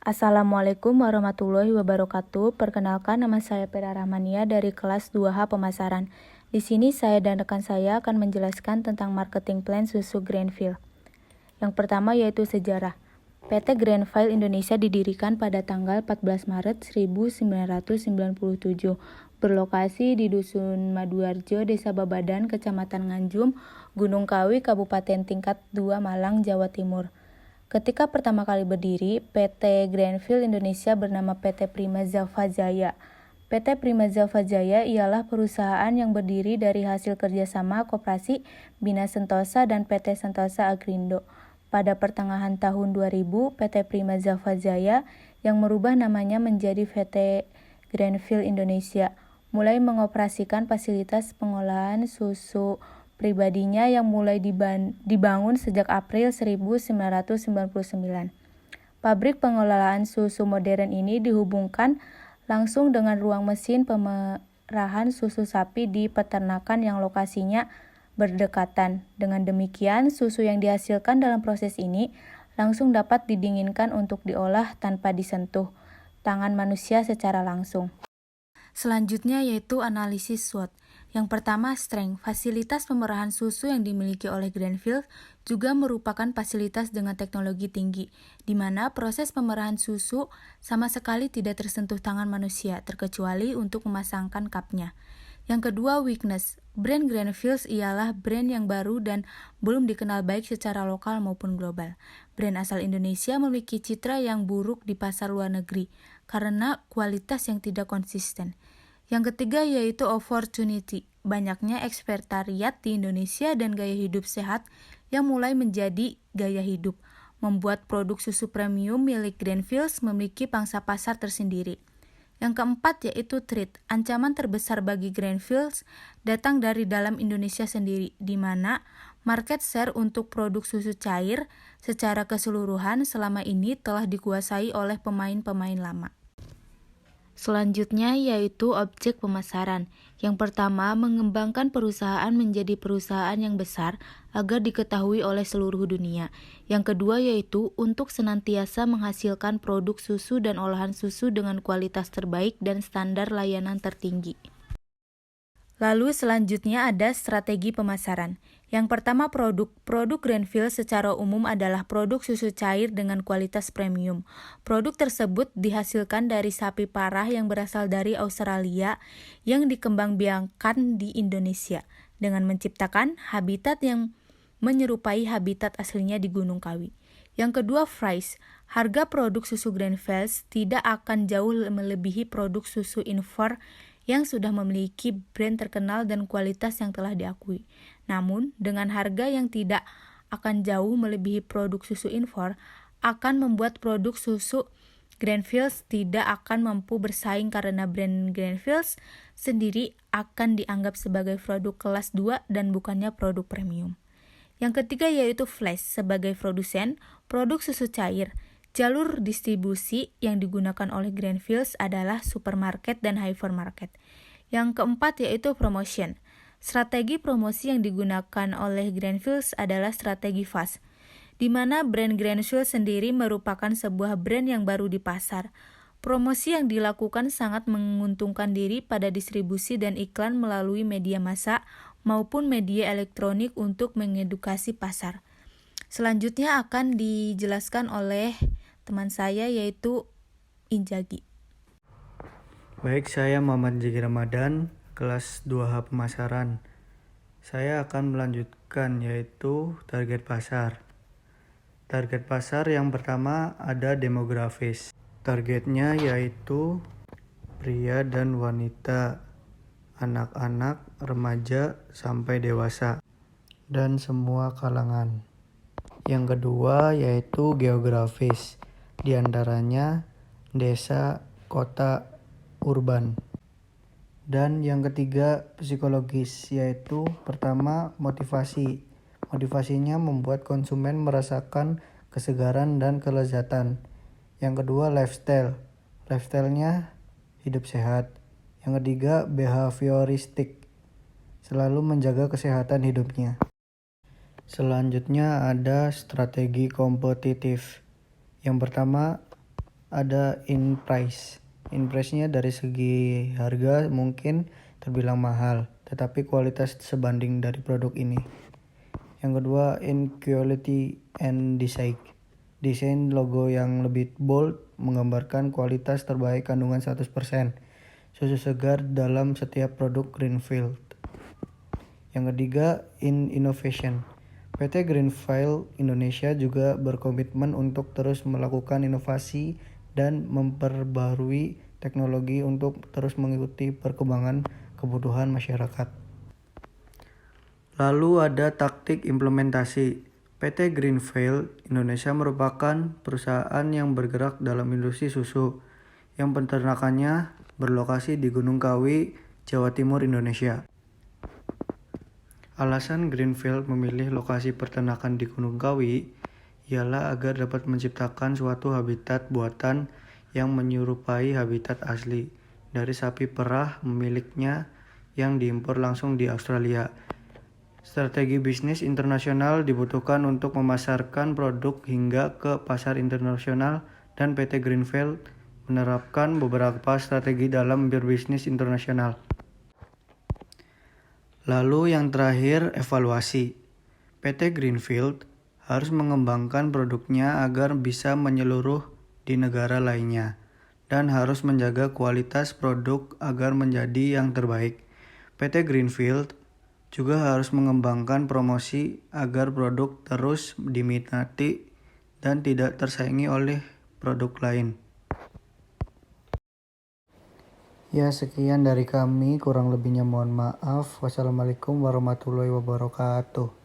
Assalamualaikum warahmatullahi wabarakatuh. Perkenalkan, nama saya Pera Rahmania dari kelas 2H Pemasaran. Di sini saya dan rekan saya akan menjelaskan tentang marketing plan susu Greenfield. Yang pertama yaitu sejarah. PT Greenfield Indonesia didirikan pada tanggal 14 Maret 1997, berlokasi di Dusun Maduarjo, Desa Babadan, Kecamatan Nganjum, Gunung Kawi, Kabupaten Tingkat 2, Malang, Jawa Timur. Ketika pertama kali berdiri, PT Greenfield Indonesia bernama PT Prima Zafa Jaya. PT Prima Zafa Jaya ialah perusahaan yang berdiri dari hasil kerjasama Koperasi Bina Sentosa dan PT Sentosa Agrindo. Pada pertengahan tahun 2000, PT Prima Zafa Jaya yang merubah namanya menjadi PT Greenfield Indonesia mulai mengoperasikan fasilitas pengolahan susu pribadinya yang mulai dibangun sejak April 1999. Pabrik pengelolaan susu modern ini dihubungkan langsung dengan ruang mesin pemerahan susu sapi di peternakan yang lokasinya berdekatan. Dengan demikian, susu yang dihasilkan dalam proses ini langsung dapat didinginkan untuk diolah tanpa disentuh tangan manusia secara langsung. Selanjutnya yaitu analisis SWOT. Yang pertama, strength. Fasilitas pemerahan susu yang dimiliki oleh Greenfield juga merupakan fasilitas dengan teknologi tinggi, di mana proses pemerahan susu sama sekali tidak tersentuh tangan manusia, terkecuali untuk memasangkan cupnya. Yang kedua, weakness. Brand Greenfield ialah brand yang baru dan belum dikenal baik secara lokal maupun global. Brand asal Indonesia memiliki citra yang buruk di pasar luar negeri karena kualitas yang tidak konsisten. Yang ketiga yaitu opportunity. Banyaknya ekspektariat di Indonesia dan gaya hidup sehat yang mulai menjadi gaya hidup, membuat produk susu premium milik Greenfield memiliki pangsa pasar tersendiri. Yang keempat yaitu threat. Ancaman terbesar bagi Greenfield datang dari dalam Indonesia sendiri, di mana market share untuk produk susu cair secara keseluruhan selama ini telah dikuasai oleh pemain-pemain lama. Selanjutnya yaitu objek pemasaran. Yang pertama, mengembangkan perusahaan menjadi perusahaan yang besar agar diketahui oleh seluruh dunia. Yang kedua yaitu untuk senantiasa menghasilkan produk susu dan olahan susu dengan kualitas terbaik dan standar layanan tertinggi. Lalu selanjutnya ada strategi pemasaran. Yang pertama produk Greenfield secara umum adalah produk susu cair dengan kualitas premium. Produk tersebut dihasilkan dari sapi parah yang berasal dari Australia yang dikembangbiakkan di Indonesia dengan menciptakan habitat yang menyerupai habitat aslinya di Gunung Kawi. Yang kedua, price. Harga produk susu Greenfield tidak akan jauh melebihi produk susu impor yang sudah memiliki brand terkenal dan kualitas yang telah diakui. Namun, dengan harga yang tidak akan jauh melebihi produk susu impor, akan membuat produk susu Greenfield tidak akan mampu bersaing karena brand Greenfield sendiri akan dianggap sebagai produk kelas 2 dan bukannya produk premium. Yang ketiga yaitu flash. Sebagai produsen produk susu cair, jalur distribusi yang digunakan oleh Greenfield adalah supermarket dan hypermarket. Yang keempat yaitu promotion. Strategi promosi yang digunakan oleh Greenfield adalah strategi fast, di mana brand Greenfield sendiri merupakan sebuah brand yang baru di pasar. Promosi yang dilakukan sangat menguntungkan diri pada distribusi dan iklan melalui media massa maupun media elektronik untuk mengedukasi pasar. Selanjutnya akan dijelaskan oleh teman saya yaitu Injagi. Baik, saya Muhammad Jaki Ramadan, kelas 2H Pemasaran. Saya akan melanjutkan yaitu target pasar. Target pasar yang pertama ada demografis. Targetnya yaitu pria dan wanita, anak-anak, remaja, sampai dewasa, dan semua kalangan. Yang kedua yaitu geografis, diantaranya desa, kota, urban. Dan yang ketiga psikologis, yaitu pertama motivasi. Motivasinya membuat konsumen merasakan kesegaran dan kelezatan. Yang kedua lifestyle. Lifestyle-nya hidup sehat. Yang ketiga behavioristik, selalu menjaga kesehatan hidupnya. Selanjutnya ada strategi kompetitif. Yang pertama ada in price. In price-nya dari segi harga mungkin terbilang mahal, tetapi kualitas sebanding dari produk ini. Yang kedua, in quality and design. Desain logo yang lebih bold menggambarkan kualitas terbaik kandungan 100% susu segar dalam setiap produk Greenfield. Yang ketiga, in innovation. PT Greenfield Indonesia juga berkomitmen untuk terus melakukan inovasi dan memperbarui teknologi untuk terus mengikuti perkembangan kebutuhan masyarakat. Lalu ada taktik implementasi. PT Greenfield Indonesia merupakan perusahaan yang bergerak dalam industri susu yang peternakannya berlokasi di Gunung Kawi, Jawa Timur, Indonesia. Alasan Greenfield memilih lokasi peternakan di Gunung Kawi ialah agar dapat menciptakan suatu habitat buatan yang menyerupai habitat asli dari sapi perah miliknya yang diimpor langsung di Australia. Strategi bisnis internasional dibutuhkan untuk memasarkan produk hingga ke pasar internasional dan PT Greenfield menerapkan beberapa strategi dalam berbisnis internasional. Lalu yang terakhir, evaluasi. PT Greenfield harus mengembangkan produknya agar bisa menyeluruh di negara lainnya dan harus menjaga kualitas produk agar menjadi yang terbaik. PT Greenfield juga harus mengembangkan promosi agar produk terus diminati dan tidak tersaingi oleh produk lain. Ya, sekian dari kami, kurang lebihnya mohon maaf. Wassalamualaikum warahmatullahi wabarakatuh.